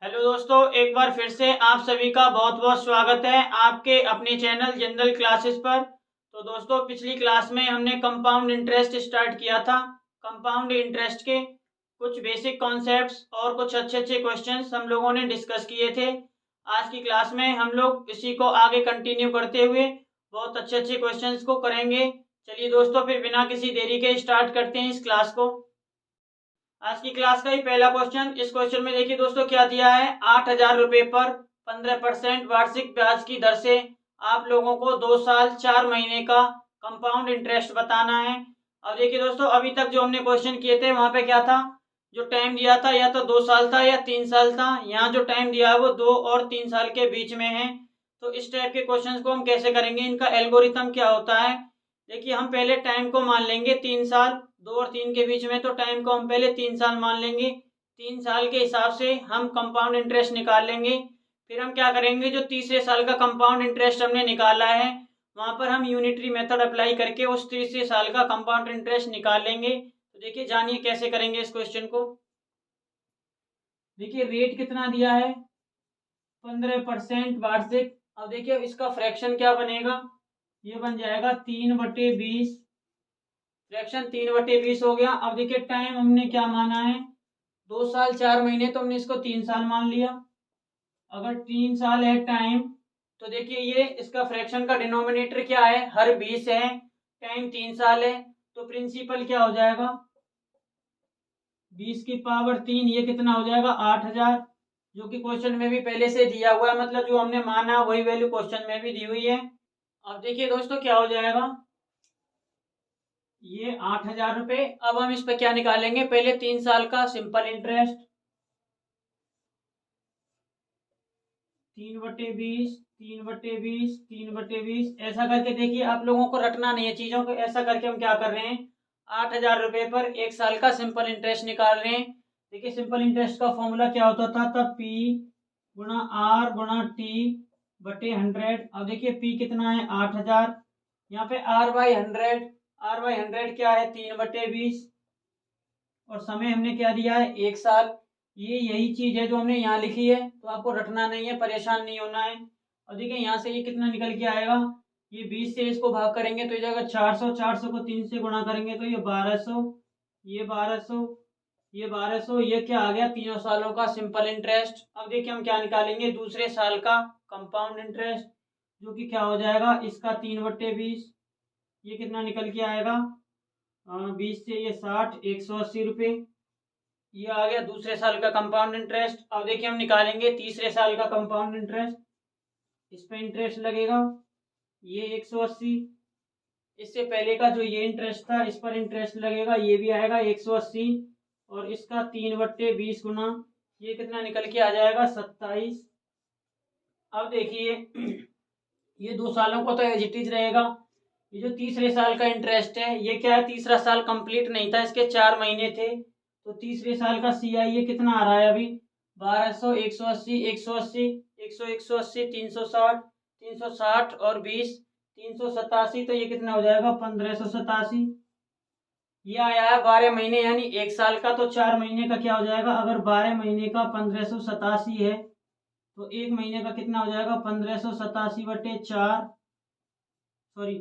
Hello दोस्तों, एक बार फिर से आप सभी का बहुत बहुत स्वागत है आपके अपने चैनल जनरल क्लासेस पर। तो दोस्तों, पिछली क्लास में हमने कंपाउंड इंटरेस्ट स्टार्ट किया था। कंपाउंड इंटरेस्ट के कुछ बेसिक कॉन्सेप्ट्स और कुछ अच्छे अच्छे क्वेश्चंस हम लोगों ने डिस्कस किए थे। आज की क्लास में हम लोग इसी को आगे कंटिन्यू करते हुए बहुत अच्छे अच्छे क्वेश्चंस को करेंगे। चलिए दोस्तों, फिर बिना किसी देरी के स्टार्ट करते हैं इस क्लास को। आज की क्लास का ही पहला क्वेश्चन। इस क्वेश्चन में देखिए दोस्तों क्या दिया है। 8,000 रुपए पर 15% वार्षिक ब्याज की दर से आप लोगों को 2 साल 4 महीने का कंपाउंड इंटरेस्ट बताना है। अब देखिए दोस्तों, अभी तक जो हमने क्वेश्चन किए थे वहां पे क्या था, जो टाइम दिया था या तो 2 साल था या 3 साल था। यहाँ जो टाइम दिया है वो 2 और 3 साल के बीच में है। तो इस टाइप के क्वेश्चन को हम कैसे करेंगे, इनका एल्गोरिथम क्या होता है। देखिए, हम पहले टाइम को मान लेंगे 3 साल, 2 और 3 के बीच में, तो टाइम को हम पहले 3 साल मान लेंगे। 3 साल के हिसाब से हम कंपाउंड इंटरेस्ट निकाल लेंगे। फिर हम क्या करेंगे, जो तीसरे साल का कंपाउंड इंटरेस्ट हमने निकाला है वहां पर हम यूनिटरी मेथड अप्लाई करके उस तीसरे साल का कंपाउंड इंटरेस्ट निकाल लेंगे। तो देखिए, जानिए कैसे करेंगे इस क्वेश्चन को। देखिए, रेट कितना दिया है, 15% वार्षिक। अब देखिए इसका फ्रैक्शन क्या बनेगा, ये बन जाएगा 3/20। फ्रैक्शन 3/20 हो गया। अब देखिए टाइम हमने क्या माना है, 2 साल 4 महीने, तो हमने इसको 3 साल मान लिया। अगर 3 साल है टाइम, तो देखिए ये इसका फ्रैक्शन का डिनोमिनेटर क्या है, हर 20 है, टाइम 3 साल है, तो प्रिंसिपल क्या हो जाएगा, 20 की पावर 3, ये कितना हो जाएगा 8,000, जो कि क्वेश्चन में भी पहले से दिया हुआ है। मतलब जो हमने माना वही वैल्यू क्वेश्चन में भी दी हुई है। अब देखिए दोस्तों क्या हो जाएगा, ये 8,000 रुपये। अब हम इस पे क्या निकालेंगे, पहले 3 साल का सिंपल इंटरेस्ट, 3/20, 3/20, 3/20, ऐसा करके। देखिए आप लोगों को रटना नहीं है चीजों को, ऐसा करके हम क्या कर रहे हैं, 8,000 रुपये पर 1 साल का सिंपल इंटरेस्ट निकाल रहे हैं। देखिए सिंपल इंटरेस्ट का फॉर्मूला क्या होता था, तब पी गुणा आर गुणा टी बटे 100। अब देखिए पी कितना है 8,000, यहाँ पे R/100, R/100 क्या है 3/20, और समय हमने क्या दिया है 1 साल। ये यही चीज है जो हमने यहाँ लिखी है, तो आपको रटना नहीं है, परेशान नहीं होना है। और देखिए यहाँ से ये कितना निकल के आएगा, ये 20 से इसको भाग करेंगे तो ये जाएगा 400, 400 को 3 से गुणा करेंगे तो ये 1200, ये 1200, ये 1200, ये क्या आ गया, तीनों सालों का सिंपल इंटरेस्ट। अब देखिए हम क्या निकालेंगे, दूसरे साल का कंपाउंड इंटरेस्ट, जो कि क्या हो जाएगा इसका 3/20, ये कितना निकल के आएगा, 20 से ये 60, 180 रुपये, ये आ गया दूसरे साल का कंपाउंड इंटरेस्ट। अब देखिए हम निकालेंगे तीसरे साल का कंपाउंड इंटरेस्ट, इस पे इंटरेस्ट लगेगा ये 180, इससे पहले का जो ये इंटरेस्ट था इस पर इंटरेस्ट लगेगा, ये भी आएगा 180, और इसका 3/20 गुना, ये कितना निकल के आ जाएगा 27। अब देखिए ये 2 सालों को तो एज इट इज रहेगा। ये जो तीसरे साल का इंटरेस्ट है, ये क्या है, तीसरा साल कंप्लीट नहीं था, इसके 4 महीने थे, तो तीसरे साल का CI ये कितना आ रहा है अभी, 1200, 180, 180, 180, 360, 360 और 20, 387, तो ये कितना हो जाएगा 1587। ये आया है 12 महीने यानी 1 साल का, तो 4 महीने का क्या हो जाएगा, अगर 12 महीने का 1587 है तो 1 महीने का कितना हो जाएगा, 1587/4, सॉरी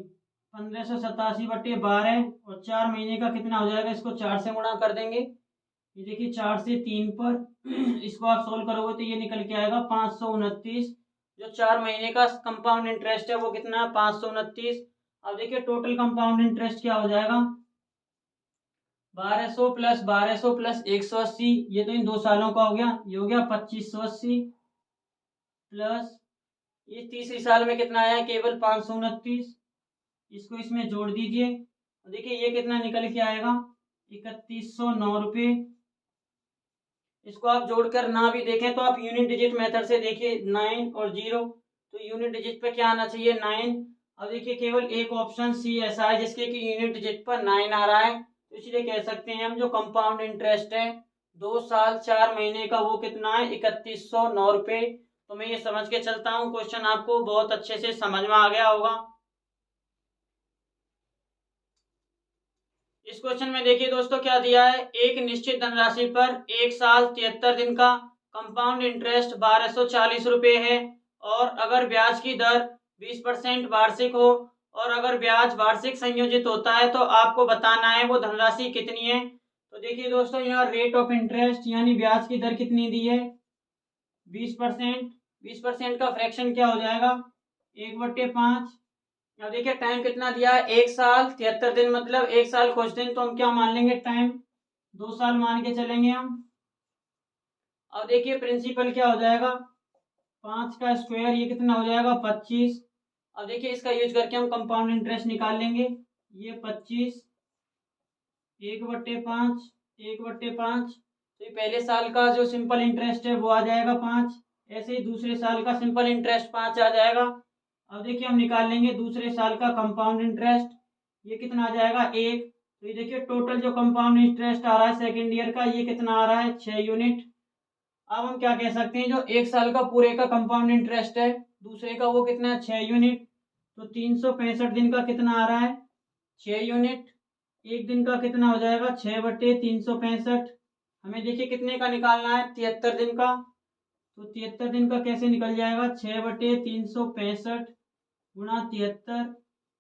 1587/12, और 4 महीने का कितना हो जाएगा, इसको 4 से गुणा कर देंगे। ये देखिए 4 से 3 पर इसको आप सोल्व करोगे तो ये निकल के आएगा 529। जो 4 महीने का कंपाउंड इंटरेस्ट है वो कितना है 529। अब देखिए टोटल कंपाउंड इंटरेस्ट क्या हो जाएगा, 1200 प्लस 1200 प्लस 180, ये तो इन 2 सालों का हो गया, ये हो गया 2580, प्लस ये तीसरे साल में कितना आया, केवल 529, इसको इसमें जोड़ दीजिए। देखिए ये कितना निकल के आएगा, 3109 रुपये। इसको आप जोड़कर ना भी देखें तो आप यूनिट डिजिट मेथड से देखिए, 9 और 0, तो यूनिट डिजिट पे क्या आना चाहिए 9। अब देखिए केवल एक ऑप्शन सी ऐसा है जिसके कि यूनिट डिजिट पर 9 आ रहा है, तो इसलिए कह सकते हैं हम जो कंपाउंड इंटरेस्ट है 2 साल 4 महीने का वो कितना है 3109 रुपये। तो मैं ये समझ के चलता हूँ क्वेश्चन आपको बहुत अच्छे से समझ में आ गया होगा। इस क्वेश्चन में देखिए दोस्तों क्या दिया है, एक निश्चित धनराशि पर 1 साल 73 दिन का कंपाउंड इंटरेस्ट 1240 रुपये है, और अगर ब्याज की दर 20% वार्षिक हो और अगर ब्याज वार्षिक संयोजित होता है तो आपको बताना है वो धनराशि कितनी है। तो देखिए दोस्तों, यहाँ रेट ऑफ इंटरेस्ट यानी ब्याज की दर कितनी दी है, 20%। 20% का फ्रैक्शन क्या हो जाएगा, 1/5। अब देखिए टाइम कितना दिया है, 1 साल 73 दिन, मतलब 1 साल कुछ दिन, तो हम क्या मान लेंगे, टाइम 2 साल मान के चलेंगे हम। अब देखिए प्रिंसिपल क्या हो जाएगा, 5 का स्क्वायर, ये कितना हो जाएगा, 25। अब देखिए इसका यूज करके हम कंपाउंड इंटरेस्ट निकाल लेंगे, ये 25 1/5, 1/5। तो ये पहले साल का जो सिंपल इंटरेस्ट है वो आ जाएगा 5, ऐसे ही दूसरे साल का सिंपल इंटरेस्ट 5 आ जाएगा। अब देखिए हम निकाल लेंगे दूसरे साल का कंपाउंड इंटरेस्ट, ये कितना आ जाएगा, 1। तो ये देखिए टोटल जो कंपाउंड इंटरेस्ट आ रहा है सेकेंड ईयर का, ये कितना आ रहा है, 6 यूनिट। अब हम क्या कह सकते हैं, जो 1 साल का पूरे का कंपाउंड इंटरेस्ट है दूसरे का, वो कितना है, 6 यूनिट। तो 365 दिन का कितना आ रहा है, 6 यूनिट। एक दिन का कितना हो जाएगा, 6/365। हमें देखिए कितने का निकालना है, 73 दिन का। तो 73 दिन का कैसे निकल जाएगा, 6/365 गुणा 73।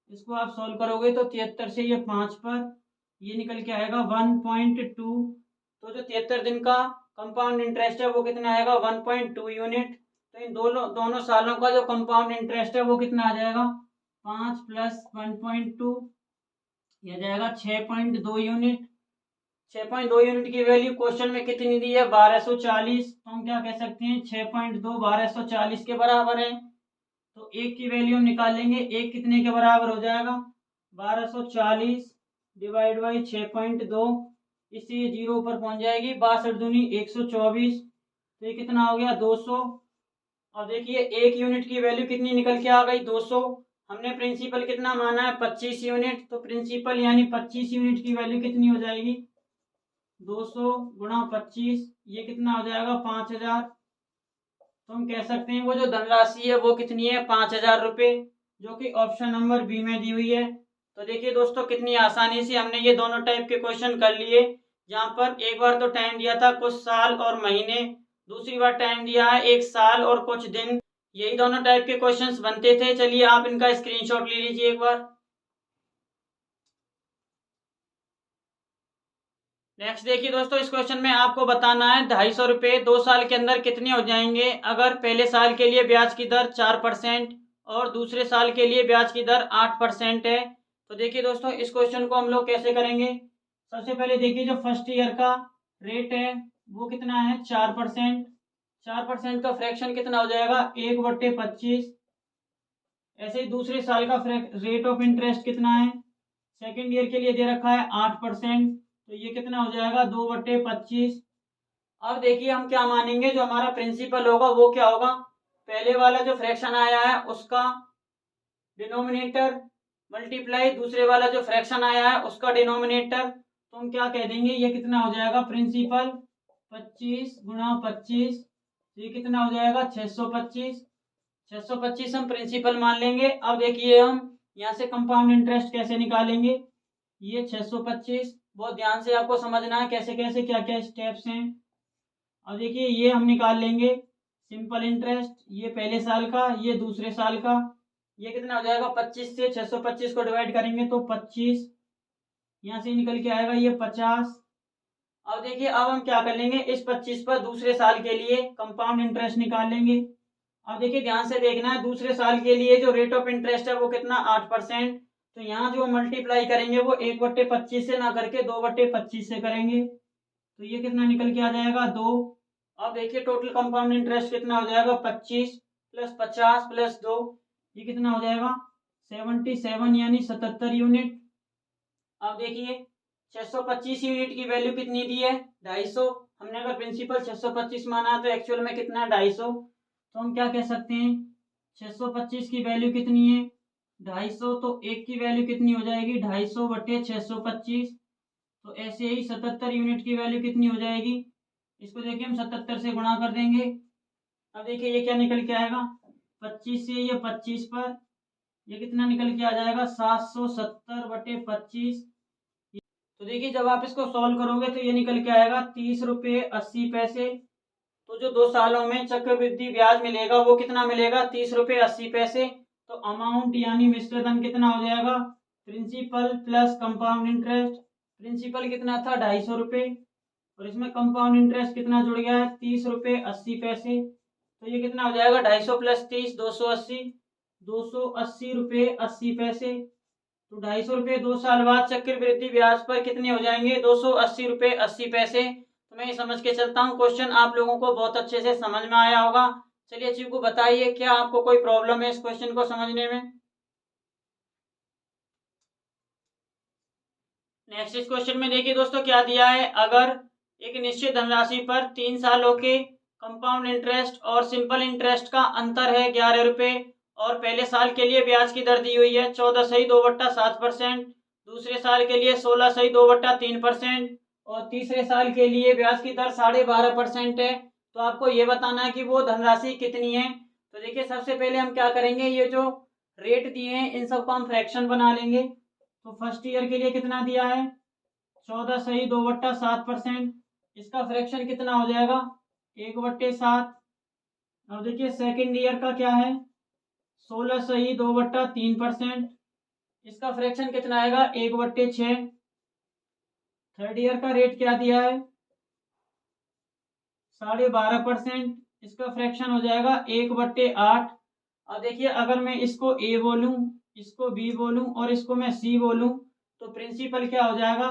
इसको आप सॉल्व करोगे तो 73 से ये 5 पर, ये निकल के आएगा 1.2। तो जो 73 दिन का कंपाउंड इंटरेस्ट है वो कितना आएगा, 1.2 यूनिट। तो इन दोनों सालों का जो कंपाउंड इंटरेस्ट है वो कितना आ जाएगा, 5 + 1.2, यह जाएगा 6.2 यूनिट। 6.2 यूनिट की वैल्यू क्वेश्चन में कितनी दी है, 1240। तो हम क्या कह सकते हैं, 6.2 1240 के बराबर है। तो एक की वैल्यू हम निकाल लेंगे, एक कितने के बराबर हो जाएगा, 1240 डिवाइड बाई 6.2, इससे ये 0 ऊपर पहुंच जाएगी, 62 दूनी 124। तो ये कितना हो गया, 200। अब देखिए एक यूनिट की वैल्यू कितनी निकल के आ गई, 200। हमने प्रिंसिपल कितना माना है, 25 यूनिट। तो प्रिंसिपल यानी 25 यूनिट की वैल्यू कितनी हो जाएगी, 200 गुणा 25, ये कितना हो जाएगा, 5000। तो हम कह सकते हैं वो जो धनराशि है वो कितनी है, 5000 रुपये, जो कि ऑप्शन नंबर बी में दी हुई है। तो देखिए दोस्तों कितनी आसानी से हमने ये दोनों टाइप के क्वेश्चन कर लिए, जहाँ पर एक बार तो टाइम दिया था कुछ साल और महीने, दूसरी बार टाइम दिया है 1 साल और कुछ दिन। यही दोनों टाइप के क्वेश्चंस बनते थे। चलिए आप इनका स्क्रीनशॉट ले लीजिए एक बार। नेक्स्ट देखिए दोस्तों, इस क्वेश्चन में आपको बताना है 250 रुपये 2 साल के अंदर कितने हो जाएंगे अगर पहले साल के लिए ब्याज की दर 4% और दूसरे साल के लिए ब्याज की दर 8% है। तो देखिए दोस्तों इस क्वेश्चन को हम लोग कैसे करेंगे। सबसे पहले देखिए जो फर्स्ट ईयर का रेट है वो कितना है, 4%। 4% का फ्रैक्शन कितना हो जाएगा, 1/25। ऐसे ही दूसरे साल का रेट ऑफ इंटरेस्ट कितना है, सेकेंड ईयर के लिए दे रखा है 8%। तो ये कितना हो जाएगा, 2/25। अब देखिए हम क्या मानेंगे, जो हमारा प्रिंसिपल होगा वो क्या होगा, पहले वाला जो फ्रैक्शन आया है उसका डिनोमिनेटर मल्टीप्लाई दूसरे वाला जो फ्रैक्शन आया है उसका डिनोमिनेटर। तो हम क्या कह देंगे, ये कितना हो जाएगा, प्रिंसिपल 25 गुणा 25, ये कितना हो जाएगा, 625। 625 हम प्रिंसिपल मान लेंगे। अब देखिए हम यहाँ से कंपाउंड इंटरेस्ट कैसे निकालेंगे, ये 625, बहुत ध्यान से आपको समझना है कैसे कैसे क्या क्या स्टेप्स हैं। अब देखिए ये हम निकाल लेंगे सिंपल इंटरेस्ट, ये पहले साल का, ये दूसरे साल का, ये कितना हो जाएगा, 25 से 625 को डिवाइड करेंगे तो 25, यहाँ से निकल के आएगा ये 50। अब देखिए अब हम क्या कर लेंगे, इस 25 पर दूसरे साल के लिए कंपाउंड इंटरेस्ट निकाल लेंगे। अब देखिए ध्यान से देखना है, दूसरे साल के लिए जो रेट ऑफ इंटरेस्ट है वो कितना, 8%। तो यहाँ जो मल्टीप्लाई करेंगे वो 1/25 से ना करके 2/25 से करेंगे। तो ये कितना निकल के आ जाएगा, 2। अब देखिए टोटल कंपाउंड इंटरेस्ट कितना हो जाएगा, 25 + 50 + 2, ये कितना हो जाएगा, 77 यानी 77 यूनिट। अब देखिए 625 यूनिट की वैल्यू कितनी दी है, 250। हमने अगर प्रिंसिपल 625 माना है तो एक्चुअल में कितना है, 250। तो हम क्या कह सकते हैं, 625 की वैल्यू कितनी है, 250। तो एक की वैल्यू कितनी हो जाएगी, 250/625। तो ऐसे ही 77 यूनिट की वैल्यू कितनी हो जाएगी, इसको देखिए हम 77 से गुणा कर देंगे। अब देखिए ये क्या निकल के आएगा, 25 से ये 25 पर, ये कितना निकल के आ जाएगा, 770/25। तो देखिए जब आप इसको सॉल्व करोगे तो ये निकल के आएगा 30 रुपये 80 पैसे। तो जो 2 सालों में चक्रवृद्धि ब्याज मिलेगा वो कितना मिलेगा, 30 रुपये 80 पैसे। तो अमाउंट यानी मिश्रधन कितना हो जाएगा, principal plus compound interest. Principal कितना था, 250 रुपये, और इसमें कंपाउंड इंटरेस्ट कितना जुड़ गया है, 30 रुपये 80 पैसे। तो ये कितना हो जाएगा, 250 प्लस 30 280, 280 रुपये 80 पैसे। तो 250 रुपये 2 साल बाद चक्रवृद्धि ब्याज पर कितने हो जाएंगे, 280 रुपये 80 पैसे। तो मैं ये समझ के चलता हूँ क्वेश्चन आप लोगों को बहुत अच्छे से समझ में आया होगा। चलिए चीकू बताइए, क्या आपको कोई प्रॉब्लम है इस क्वेश्चन को समझने में। नेक्स्ट इस क्वेश्चन में देखिए दोस्तों क्या दिया है, अगर एक निश्चित धनराशि पर 3 सालों के कंपाउंड इंटरेस्ट और सिंपल इंटरेस्ट का अंतर है 11 रुपये, और पहले साल के लिए ब्याज की दर दी हुई है 14.2/7%, दूसरे साल के लिए 16.2/3%, और तीसरे साल के लिए ब्याज की दर 12.5% है। तो आपको ये बताना है कि वो धनराशि कितनी है। तो देखिए सबसे पहले हम क्या करेंगे, ये जो रेट दिए हैं इन सबको हम फ्रैक्शन बना लेंगे। तो फर्स्ट ईयर के लिए कितना दिया है, 14.2/7%, इसका फ्रैक्शन कितना हो जाएगा, 1/7। अब देखिए सेकेंड ईयर का क्या है, 16.2/3%, इसका फ्रैक्शन कितना आएगा, 1/6। थर्ड ईयर का रेट क्या दिया है, 12.5%, इसका फ्रैक्शन हो जाएगा 1/8। अब देखिए अगर मैं इसको ए बोलूं, इसको बी बोलूं और इसको मैं सी बोलूं, तो प्रिंसिपल क्या हो जाएगा,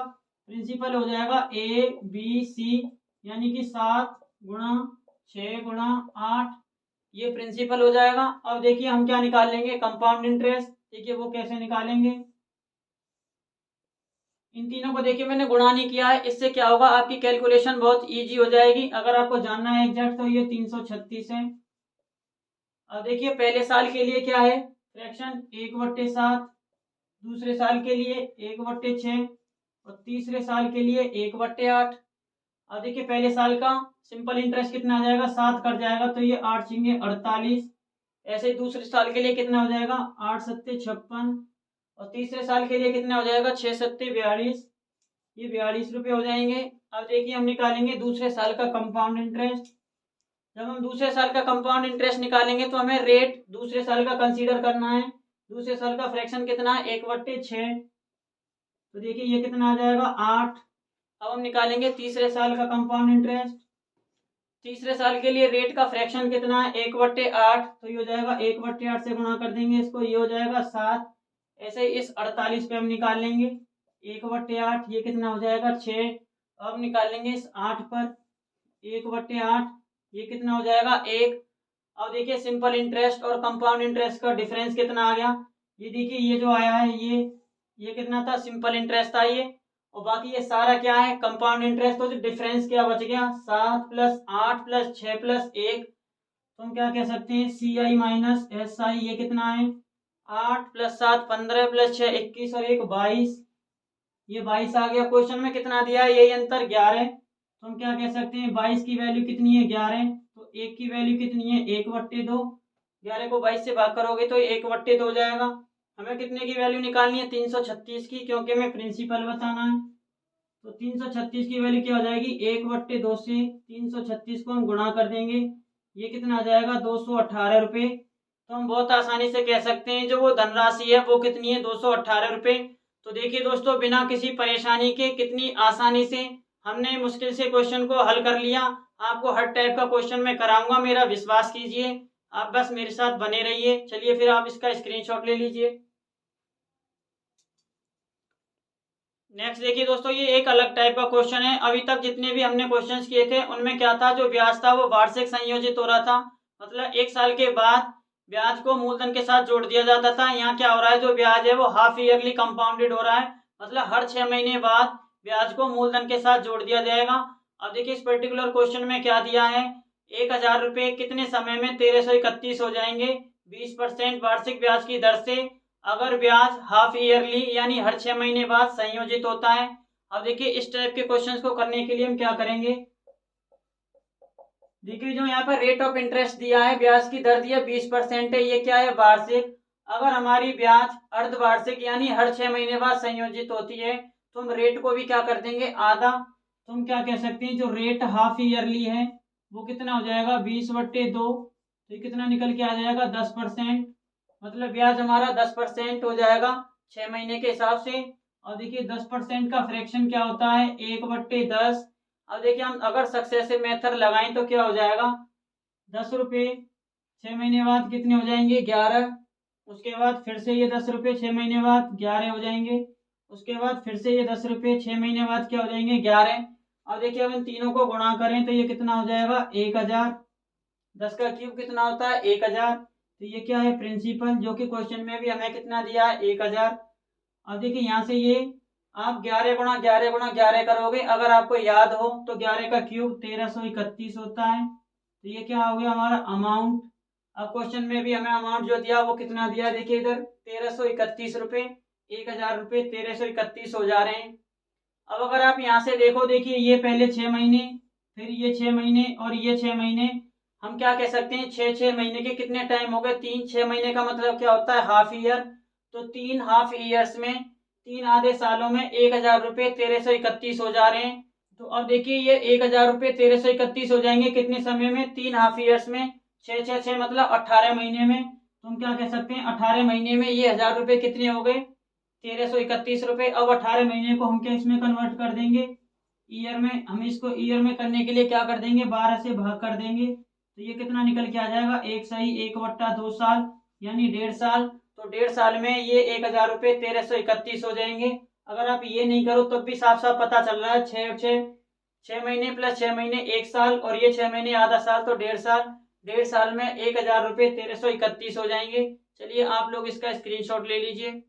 प्रिंसिपल हो जाएगा ए बी सी, यानी कि 7 गुणा 6 गुणा 8, ये प्रिंसिपल हो जाएगा। अब देखिए हम क्या निकाल लेंगे, कंपाउंड इंटरेस्ट। देखिए वो कैसे निकालेंगे, इन तीनों को देखिए मैंने गुणा नहीं किया है, इससे क्या होगा आपकी कैलकुलेशन बहुत इजी हो जाएगी। अगर आपको जानना है एग्जैक्ट तो ये 336 है। अब देखिए पहले साल के लिए क्या है, फ्रैक्शन 1/7, दूसरे साल के लिए 1/6, और तीसरे साल के लिए 1/8। अब देखिए पहले साल का सिंपल इंटरेस्ट कितना आ जाएगा, 7 कट जाएगा तो ये 8 छिंगे 48। ऐसे ही दूसरे साल के लिए कितना हो जाएगा, 8 सत्ते 56, और तीसरे साल के लिए कितना हो जाएगा, 6 सत्ते 42, ये 42 रुपये हो जाएंगे। अब देखिए हम निकालेंगे दूसरे साल का कंपाउंड इंटरेस्ट। जब हम दूसरे साल का कंपाउंड इंटरेस्ट निकालेंगे तो हमें रेट दूसरे साल का कंसीडर करना है। दूसरे साल का फ्रैक्शन कितना है, 1/6, तो देखिए ये कितना आ जाएगा, 8। अब हम निकालेंगे तीसरे साल का कंपाउंड इंटरेस्ट। तीसरे साल के लिए रेट का फ्रैक्शन कितना है, 1/8, तो ये हो जाएगा 1/8 से गुणा कर देंगे इसको, ये हो जाएगा 7। ऐसे ही इस 48 पे हम निकाल लेंगे 1/8, ये कितना हो जाएगा 6। अब निकालेंगे इस 8 पर 1/8, ये कितना हो जाएगा 1। अब देखिए सिंपल इंटरेस्ट और कंपाउंड इंटरेस्ट का डिफरेंस कितना आ गया, ये देखिए ये जो आया है ये कितना था, सिंपल इंटरेस्ट था ये, और बाकी ये सारा क्या है, कंपाउंड इंटरेस्ट। तो जो डिफरेंस क्या बच गया, 7 + 8 + 6 + 1, तो हम क्या कह सकते हैं, CI माइनस SI, ये कितना है, 8 + 7 15 + 6 21 और 1 22, ये 22 आ गया। क्वेश्चन में कितना दिया है, यही अंतर 11, तो हम क्या कह सकते हैं, 22 की वैल्यू कितनी है 11, तो 1 की वैल्यू कितनी है 1/2, 11 को 22 से भाग करोगे तो 1/2 हो जाएगा। हमें कितने की वैल्यू निकालनी है, 336 की, क्योंकि हमें प्रिंसिपल बताना है। तो 336 की वैल्यू क्या हो जाएगी, 1/2 से 336 को हम गुणा कर देंगे, ये कितना आ जाएगा 218 रुपये। तो हम बहुत आसानी से कह सकते हैं जो वो धनराशि है वो कितनी है, 218 रुपये। तो देखिए दोस्तों बिना किसी परेशानी के कितनी आसानी से हमने मुश्किल से क्वेश्चन को हल कर लिया। आपको हर टाइप का क्वेश्चन मैं कराऊंगा, मेरा विश्वास कीजिए, आप बस मेरे साथ बने रहिए। चलिए फिर आप इसका स्क्रीनशॉट ले लीजिए। नेक्स्ट देखिए दोस्तों, ये एक अलग टाइप का क्वेश्चन है। अभी तक जितने भी हमने क्वेश्चंस किए थे उनमें क्या था, जो ब्याज था वो वार्षिक संयोजित हो रहा था, मतलब 1 साल के बाद ब्याज को मूलधन के साथ जोड़ दिया जाता था। यहाँ क्या हो रहा है, जो ब्याज है वो हाफ ईयरली कंपाउंडेड हो रहा है, मतलब हर 6 महीने बाद ब्याज को मूलधन के साथ जोड़ दिया जाएगा। अब देखिए इस पर्टिकुलर क्वेश्चन में क्या दिया है, 1000 रुपये कितने समय में 1331 हो जाएंगे 20% वार्षिक ब्याज की दर से, अगर ब्याज हाफ ईयरली यानी हर 6 महीने बाद संयोजित होता है। अब देखिए इस टाइप के क्वेश्चंस को करने के लिए हम क्या करेंगे, देखिए जो यहाँ पर रेट ऑफ इंटरेस्ट दिया है, ब्याज की दर दिया 20% है, ये क्या है वार्षिक। अगर हमारी ब्याज अर्धवार्षिक यानी हर 6 महीने बाद संयोजित होती है तो हम रेट को भी क्या कर देंगे आधा। तो हम क्या कह सकते हैं, जो रेट हाफ ईयरली है वो कितना हो जाएगा 20/2। तो ये कितना निकल के आ जाएगा 10%। मतलब ब्याज हमारा 10% हो जाएगा 6 महीने के हिसाब से। और देखिए 10% का फ्रैक्शन क्या होता है 1/10। अब देखिए हम अगर सक्सेसिव मेथड लगाएं तो क्या हो जाएगा 10 रुपये। 6 महीने बाद कितने हो जाएंगे 11। उसके बाद फिर से ये 10 रुपये 6 महीने बाद 11 हो जाएंगे। उसके बाद फिर से ये 10 रुपये 6 महीने बाद क्या हो जाएंगे 11। अब देखिए अब इन तीनों को गुणा करें तो ये कितना हो जाएगा 1000। 10 का क्यूब कितना होता है 1000। तो ये क्या है प्रिंसिपल, जो कि क्वेश्चन में भी हमें कितना दिया है 1000। अब देखिए यहाँ से ये आप 11 × 11 × 11 करोगे, अगर आपको याद हो तो 11 का क्यूब 1331 होता है। तो ये क्या हो गया हमारा अमाउंट। अब क्वेश्चन में भी हमें अमाउंट जो दिया वो कितना दिया, देखिए इधर 1331 रुपये। 1000 रुपये 1331 हो जा रहे हैं। अब अगर आप यहाँ से देखो, देखिए ये पहले 6 महीने, फिर ये 6 महीने और ये 6 महीने, हम क्या कह सकते हैं 6 6 महीने के कितने टाइम हो गए 3। 6 महीने का मतलब क्या होता है हाफ ईयर। तो 3 हाफ ईयर्स में 3 आधे सालों में 1000 रुपये 1331 हो जा रहे हैं। तो अब देखिए ये 1000 रुपये 1331 हो जाएंगे कितने समय में 3 हाफ ईयर्स में। 6 6 6 मतलब 18 महीने में। तो हम क्या कह सकते हैं 18 महीने में ये 1000 रुपये कितने हो गए 1331 रुपये। अब 18 महीने को हम क्या इसमें कन्वर्ट कर देंगे ईयर में। हम इसको ईयर में करने के लिए क्या कर देंगे 12 से भाग कर देंगे। तो ये कितना निकल के आ जाएगा 1 = 1/2 साल, यानी 1.5 साल। तो 1.5 साल में ये 1000 रुपये 1331 हो जाएंगे। अगर आप ये नहीं करो तो भी साफ साफ पता चल रहा है 6 महीने प्लस 6 महीने 1 साल, और ये 6 महीने आधा साल, तो 1.5 साल। 1.5 साल में 1000 रुपये 1331 हो जाएंगे। चलिए आप लोग इसका स्क्रीनशॉट ले लीजिए।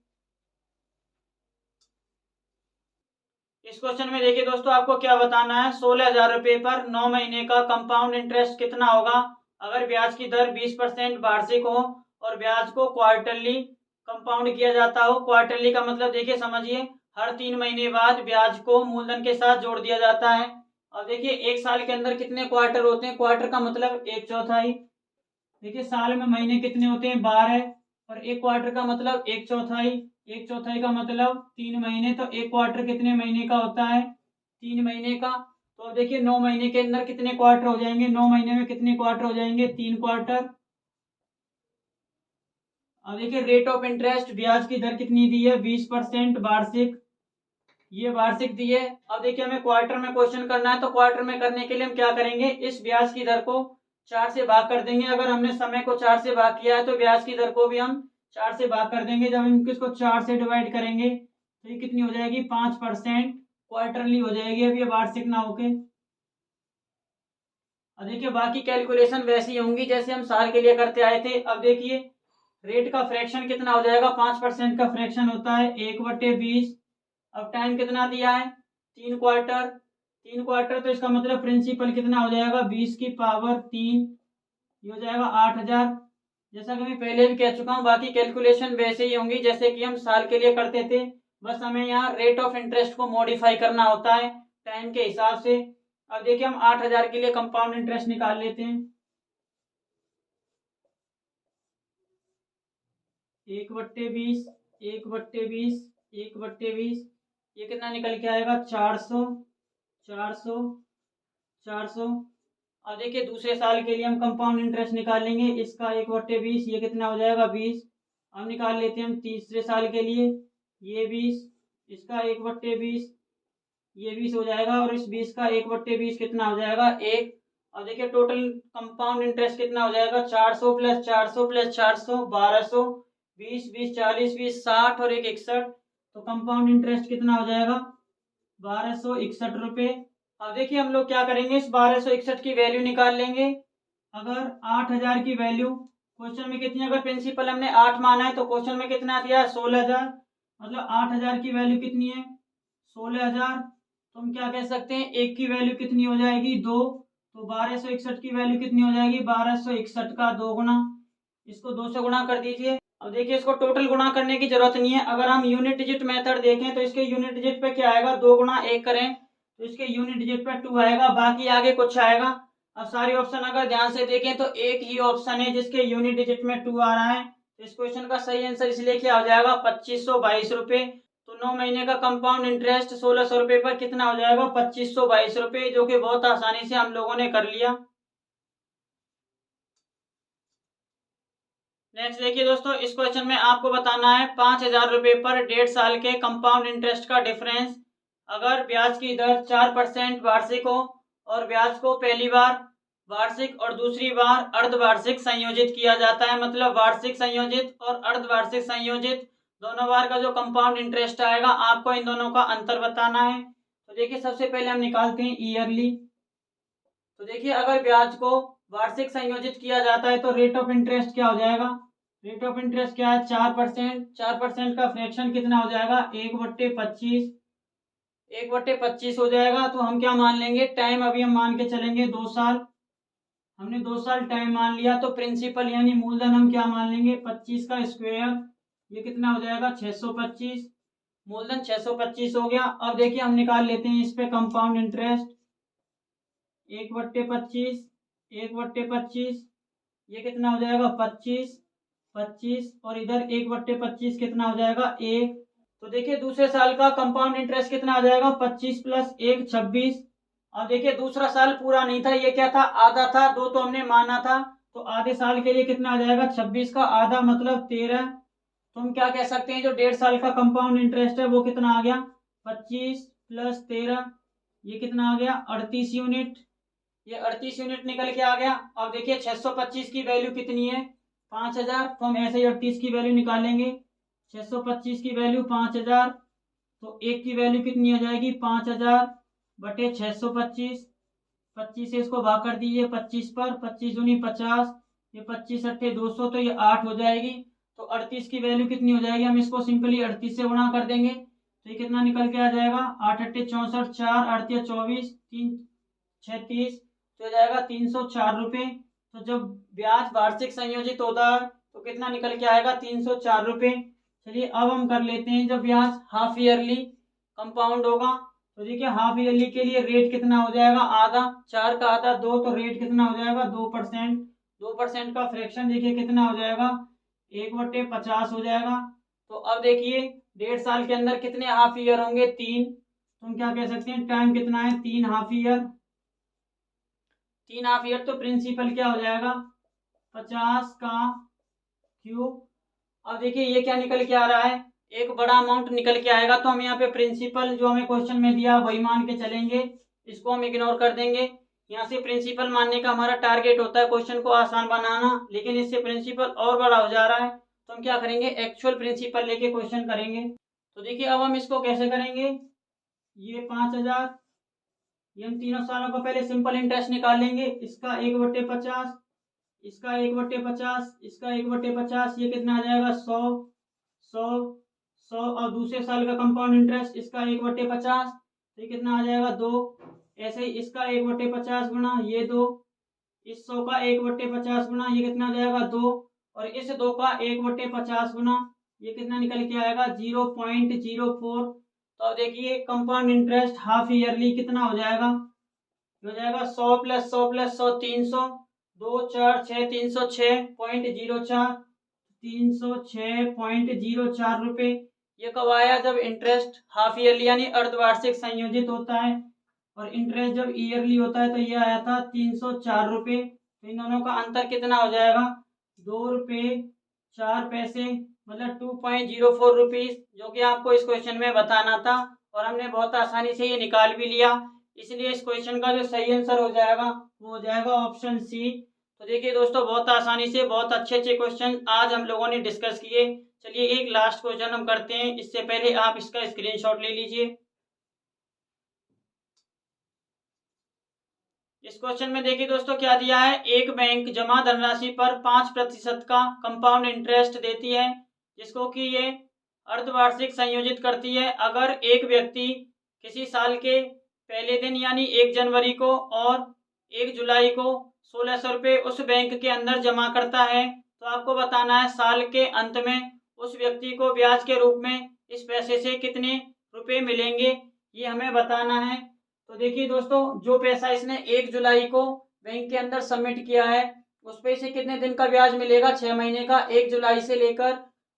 इस क्वेश्चन में देखिए दोस्तों आपको क्या बताना है 16,000 रुपये पर 9 महीने का कंपाउंड इंटरेस्ट कितना होगा अगर ब्याज की दर 20% वार्षिक हो और ब्याज को क्वार्टरली कंपाउंड किया जाता हो। क्वार्टरली का मतलब देखिए समझिए हर 3 महीने बाद ब्याज को मूलधन के साथ जोड़ दिया जाता है। और देखिए एक साल के अंदर कितने क्वार्टर होते हैं, क्वार्टर का मतलब 1/4। देखिए साल में महीने कितने होते हैं 12, और एक क्वार्टर का मतलब 1/4। 1/4 का मतलब 3 महीने, तो एक क्वार्टर कितने महीने का होता है 3 महीने का। तो अब देखिए 9 महीने के अंदर कितने क्वार्टर हो जाएंगे, 9 महीने में कितने क्वार्टर हो जाएंगे 3 क्वार्टर। अब देखिए रेट ऑफ इंटरेस्ट ब्याज की दर कितनी दी है 20% वार्षिक, ये वार्षिक दी है। अब देखिए हमें क्वार्टर में क्वेश्चन करना है, तो क्वार्टर में करने के लिए हम क्या करेंगे इस ब्याज की दर को 4 से भाग कर देंगे। अगर हमने समय को 4 से भाग किया है तो ब्याज की दर को भी हम 4 से भाग कर देंगे। जब हम इसको 4 से डिवाइड करेंगे तो ये कितनी हो जाएगी 5% क्वार्टरली हो जाएगी। अब ये वार्षिक ना होके। अब देखिए बाकी कैलकुलेशन वैसी होंगी जैसे हम साल के लिए करते आए थे। अब देखिए रेट का फ्रैक्शन कितना हो जाएगा 5% का फ्रैक्शन होता है 1/20। अब टाइम कितना दिया है 3 क्वार्टर। 3 क्वार्टर तो इसका मतलब प्रिंसिपल कितना हो जाएगा 20⁻3, ये हो जाएगा 8000। जैसा कि मैं पहले भी कह चुका हूँ बाकी कैलकुलेशन वैसे ही होंगी जैसे कि हम साल के लिए करते थे, बस हमें यहाँ रेट ऑफ इंटरेस्ट को मॉडिफाई करना होता है टाइम के हिसाब से। अब देखिए हम 8000 के लिए कंपाउंड इंटरेस्ट निकाल लेते हैं। 1/20 1/20 1/20, ये कितना निकल के आएगा 400 400 400। अब देखिए दूसरे साल के लिए हम कंपाउंड इंटरेस्ट निकालेंगे, इसका 1/20 ये कितना हो जाएगा 20। अब निकाल लेते हैं हम तीसरे साल के लिए, ये 20, इसका 1/20 ये 20 हो जाएगा, और इस 20 का 1/20 कितना हो जाएगा 1। अब देखिए टोटल कंपाउंड इंटरेस्ट कितना हो जाएगा 400 + 400 + 400 1200, 20 20 40 20 60 और 1 61। तो कंपाउंड इंटरेस्ट कितना हो जाएगा 1261 रुपये। अब देखिए हम लोग क्या करेंगे इस 1261 की वैल्यू निकाल लेंगे। अगर 8000 की वैल्यू क्वेश्चन में कितनी, अगर प्रिंसिपल हमने 8 माना है तो क्वेश्चन में कितना दिया है 16000, मतलब 8000 की वैल्यू कितनी है 16000। तो हम क्या कह सकते हैं एक की वैल्यू कितनी हो जाएगी 2, तो 1261 की वैल्यू कितनी हो जाएगी 1261 का 2 गुना, इसको 2 से गुणा कर दीजिए। अब देखिए इसको टोटल गुणा करने की जरूरत नहीं है, अगर हम यूनिट डिजिट मेथड देखें तो इसके यूनिट डिजिट पे क्या आएगा 2 × 1 करें तो इसके यूनिट डिजिट पे 2 आएगा, बाकी आगे कुछ आएगा। अब सारी ऑप्शन अगर ध्यान से देखें तो एक ही ऑप्शन है जिसके यूनिट डिजिट में 2 आ रहा है। तो इस क्वेश्चन का सही आंसर इसलिए क्या हो जाएगा 2522 रुपये। तो 9 महीने का कंपाउंड इंटरेस्ट 1600 रुपये पर कितना हो जाएगा 2522 रुपये, जो कि बहुत आसानी से हम लोगों ने कर लिया। नेक्स्ट देखिए दोस्तों, इस क्वेश्चन में आपको बताना है 5,000 रुपये पर 1.5 साल के कंपाउंड इंटरेस्ट का डिफरेंस अगर ब्याज की दर 4% वार्षिक हो और ब्याज को पहली बार वार्षिक और दूसरी बार अर्धवार्षिक संयोजित किया जाता है। मतलब वार्षिक संयोजित और अर्धवार्षिक संयोजित दोनों बार का जो कंपाउंड इंटरेस्ट आएगा, आपको इन दोनों का अंतर बताना है। तो देखिए सबसे पहले हम निकालते हैं ईयरली। तो देखिए अगर ब्याज को वार्षिक संयोजित किया जाता है तो रेट ऑफ इंटरेस्ट क्या हो जाएगा? रेट ऑफ इंटरेस्ट क्या है? 4%। 4% का फ्रैक्शन कितना हो जाएगा? 1/25। 1/25 हो जाएगा। तो हम क्या मान लेंगे? टाइम अभी हम मान के चलेंगे 2 साल। हमने 2 साल टाइम मान लिया। तो प्रिंसिपल यानी मूलधन हम क्या मान लेंगे? 25 का स्क्वायर। ये कितना हो जाएगा? 625। मूलधन 625 हो गया। अब देखिए हम निकाल लेते हैं इस पे कंपाउंड इंटरेस्ट। 1/25, 1/25, ये कितना हो जाएगा? 25, 25 और इधर 1/25 कितना हो जाएगा? 1। तो देखिए दूसरे साल का कंपाउंड इंटरेस्ट कितना आ जाएगा? 25 + 1 26। अब देखिए दूसरा साल पूरा नहीं था, ये क्या था? आधा था। 2 तो हमने माना था, तो आधे साल के लिए कितना आ जाएगा? 26 का आधा मतलब 13। तो हम क्या कह सकते हैं, जो 1.5 साल का कंपाउंड इंटरेस्ट है वो कितना आ गया? 25 + 13, ये कितना आ गया? 38 यूनिट। ये 38 यूनिट निकल के आ गया। अब देखिए 625 की वैल्यू कितनी है? 5,000। तो हम ऐसे ही 38 की वैल्यू निकालेंगे। 625 की वैल्यू 5,000। तो एक की वैल्यू कितनी आ जाएगी? 5,000 बटे 625। 25 से इसको भाग कर दीजिए 25 पर। 25 दूनी 50, ये 25 अट्ठे 200, तो ये 8 हो जाएगी। तो 38 की वैल्यू कितनी हो जाएगी? हम इसको सिंपली 38 से गुणा कर देंगे। तो ये कितना निकल के आ जाएगा? 8 अट्ठे 64, 4 8 24, 3 36, तो हो जाएगा 304 रुपये। तो जब ब्याज वार्षिक संयोजित होता है तो कितना निकल के आएगा? 304 रुपये। चलिए अब हम कर लेते हैं जब ब्याज हाफ ईयरली कंपाउंड होगा। तो देखिए हाफ ईयरली के लिए रेट कितना हो जाएगा? आधा। 4 का आधा 2, तो रेट कितना हो जाएगा? 2%। 2% का फ्रैक्शन देखिए कितना हो जाएगा? 1/50 हो जाएगा। तो अब देखिए 1.5 साल के अंदर कितने हाफ ईयर होंगे? 3। तुम क्या कह सकते हैं? टाइम कितना है? 3 हाफ ईयर। 3 half year. तो प्रिंसिपल क्या हो जाएगा? 50 का क्यूब। अब देखिए ये क्या निकल के आ रहा है? एक बड़ा अमाउंट निकल के आएगा। तो हम यहाँ पे प्रिंसिपल जो हमें क्वेश्चन में दिया वही मान के चलेंगे, इसको हम इग्नोर कर देंगे। यहाँ से प्रिंसिपल मानने का हमारा टारगेट होता है क्वेश्चन को आसान बनाना, लेकिन इससे प्रिंसिपल और बड़ा हो जा रहा है। तो हम क्या करेंगे? एक्चुअल प्रिंसिपल लेके क्वेश्चन करेंगे। तो देखिए अब हम इसको कैसे करेंगे? ये 5,000, ये हम तीनों सालों का पहले सिंपल इंटरेस्ट निकाल लेंगे। इसका 1/50, इसका 1/50, इसका 1/50, ये कितना आ जाएगा? 100, 100, 100 और दूसरे साल का कंपाउंड इंटरेस्ट इसका 1/50, तो ये कितना आ जाएगा? 2। ऐसे ही इसका 1/50 गुना ये 2, इस 100 का 1/50 गुना ये कितना आ जाएगा? 2, और इस 2 का 1/50 गुना ये कितना निकल के आएगा? 0.04। तो अब देखिए कंपाउंड इंटरेस्ट हाफ ईयरली कितना हो जाएगा? हो जाएगा 100 + 100 + 100 300, 2 4 6 306.04, 306.04 रुपये। ये कब आया? जब इंटरेस्ट हाफ ईयरली यानी अर्धवार्षिक संयोजित होता है, और इंटरेस्ट जब ईयरली होता है तो ये आया था 304 रुपये। तो इन दोनों का अंतर कितना हो जाएगा? 2 रुपये 4 पैसे, मतलब 2.04 रुपीज, जो कि आपको इस क्वेश्चन में बताना था और हमने बहुत आसानी से ये निकाल भी लिया। इसलिए इस क्वेश्चन का जो सही आंसर हो जाएगा वो हो जाएगा ऑप्शन सी। तो देखिए दोस्तों बहुत आसानी से बहुत अच्छे अच्छे क्वेश्चन आज हम लोगों ने डिस्कस किए। चलिए एक लास्ट क्वेश्चन हम करते हैं, इससे पहले आप इसका स्क्रीनशॉट ले लीजिए। इस क्वेश्चन में देखिए दोस्तों क्या दिया है? एक बैंक जमा धनराशि पर 5% का कंपाउंड इंटरेस्ट देती है, जिसको कि ये अर्धवार्षिक संयोजित करती है। अगर एक व्यक्ति किसी साल के पहले दिन यानी 1 जनवरी को और 1 जुलाई को 1,600 रुपये उस बैंक के अंदर जमा करता है, तो आपको बताना है साल के अंत में उस व्यक्ति को ब्याज के रूप में इस पैसे से कितने रुपए मिलेंगे, ये हमें बताना है। तो देखिए दोस्तों जो पैसा इसने 1 जुलाई को बैंक के अंदर सबमिट किया है, उस पे से कितने दिन का ब्याज मिलेगा? 6 महीने का। 1 जुलाई से लेकर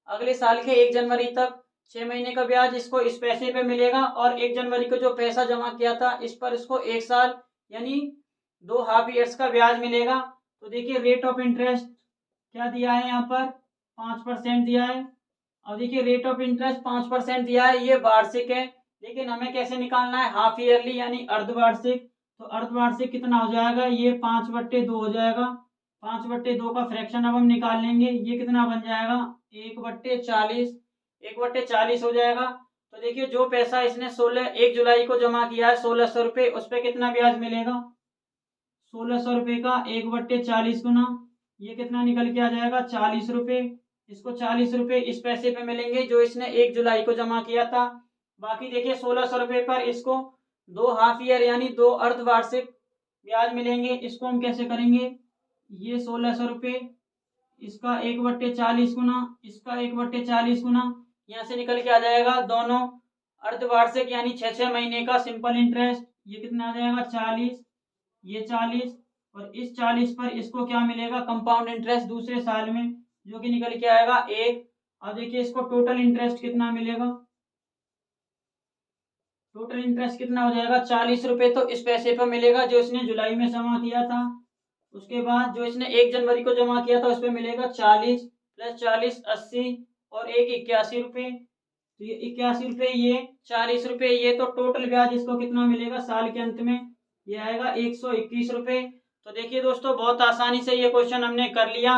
अगले साल के 1 जनवरी तक 6 महीने का ब्याज इसको इस पैसे पे मिलेगा, और 1 जनवरी को जो पैसा जमा किया था इस पर इसको 1 साल यानी 2 हाफ ईयर्स का ब्याज मिलेगा। तो देखिए रेट ऑफ इंटरेस्ट क्या दिया है यहाँ पर? 5% दिया है। अब देखिए रेट ऑफ इंटरेस्ट 5% दिया है, ये वार्षिक है। लेकिन हमें कैसे निकालना है, हाफ ईयरली यानी अर्धवार्षिक। तो अर्धवार्षिक कितना हो जाएगा, ये 5/2 हो जाएगा। 5/2 का फ्रैक्शन अब हम निकाल लेंगे, ये कितना बन जाएगा, 1/40। 1/40 हो जाएगा। तो देखिए जो पैसा इसने 1 जुलाई को जमा किया है 1600 रुपये, उस पर कितना ब्याज मिलेगा, 1600 रुपये का 1/40 गुना, ये कितना निकल के आ जाएगा, 40 रुपये। इसको 40 रुपये इस पैसे पे मिलेंगे जो इसने 1 जुलाई को जमा किया था। बाकी देखिए 1600 रुपये पर इसको 2 हाफ ईयर यानी 2 अर्धवार्षिक ब्याज मिलेंगे। इसको हम कैसे करेंगे, ये 1600 रुपये, इसका 1/40 गुना, इसका 1/40 गुना, यहाँ से निकल के आ जाएगा दोनों अर्धवार्षिक यानी 6 महीने का सिंपल इंटरेस्ट। ये कितना आ जाएगा, 40, ये 40, और इस 40 पर इसको क्या मिलेगा, कंपाउंड इंटरेस्ट दूसरे साल में, जो कि निकल के आएगा 1। अब देखिए इसको टोटल इंटरेस्ट कितना मिलेगा, टोटल इंटरेस्ट कितना हो जाएगा, 40 रुपये तो इस पैसे पर मिलेगा जो इसने जुलाई में जमा किया था। उसके बाद जो इसने 1 जनवरी को जमा किया था उस पर मिलेगा 40 + 40 80, और 81 रुपये। तो ये 81 रुपये, ये 40 रुपये, ये तो टोटल ब्याज इसको कितना मिलेगा साल के अंत में, ये आएगा 121 रुपये। तो देखिए दोस्तों बहुत आसानी से ये क्वेश्चन हमने कर लिया।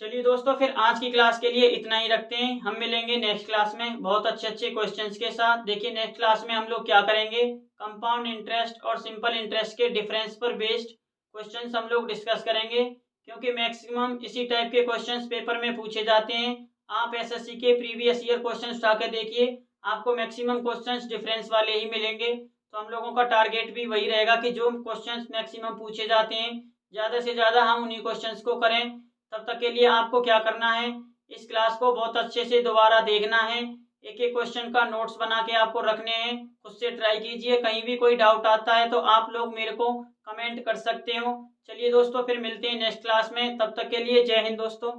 चलिए दोस्तों फिर आज की क्लास के लिए इतना ही रखते हैं, हम मिलेंगे नेक्स्ट क्लास में बहुत अच्छे अच्छे क्वेश्चंस के साथ। देखिए नेक्स्ट क्लास में हम लोग क्या करेंगे, कंपाउंड इंटरेस्ट और सिंपल इंटरेस्ट के डिफरेंस पर बेस्ड क्वेश्चंस हम लोग डिस्कस करेंगे, क्योंकि मैक्सिमम इसी टाइप के क्वेश्चंस पेपर में पूछे जाते हैं। आप एसएससी के प्रीवियस ईयर क्वेश्चंस उठा के देखिए, आपको मैक्सिमम क्वेश्चंस डिफरेंस वाले ही मिलेंगे। तो हम लोगों का टारगेट भी वही रहेगा कि जो क्वेश्चंस मैक्सिमम पूछे जाते हैं ज़्यादा से ज़्यादा हम उन्हीं क्वेश्चंस को करें। तब तक के लिए आपको क्या करना है, इस क्लास को बहुत अच्छे से दोबारा देखना है, एक एक क्वेश्चन का नोट्स बना के आपको रखने हैं, खुद से ट्राई कीजिए। कहीं भी कोई डाउट आता है तो आप लोग मेरे को कमेंट कर सकते हो। चलिए दोस्तों फिर मिलते हैं नेक्स्ट क्लास में, तब तक के लिए जय हिंद दोस्तों।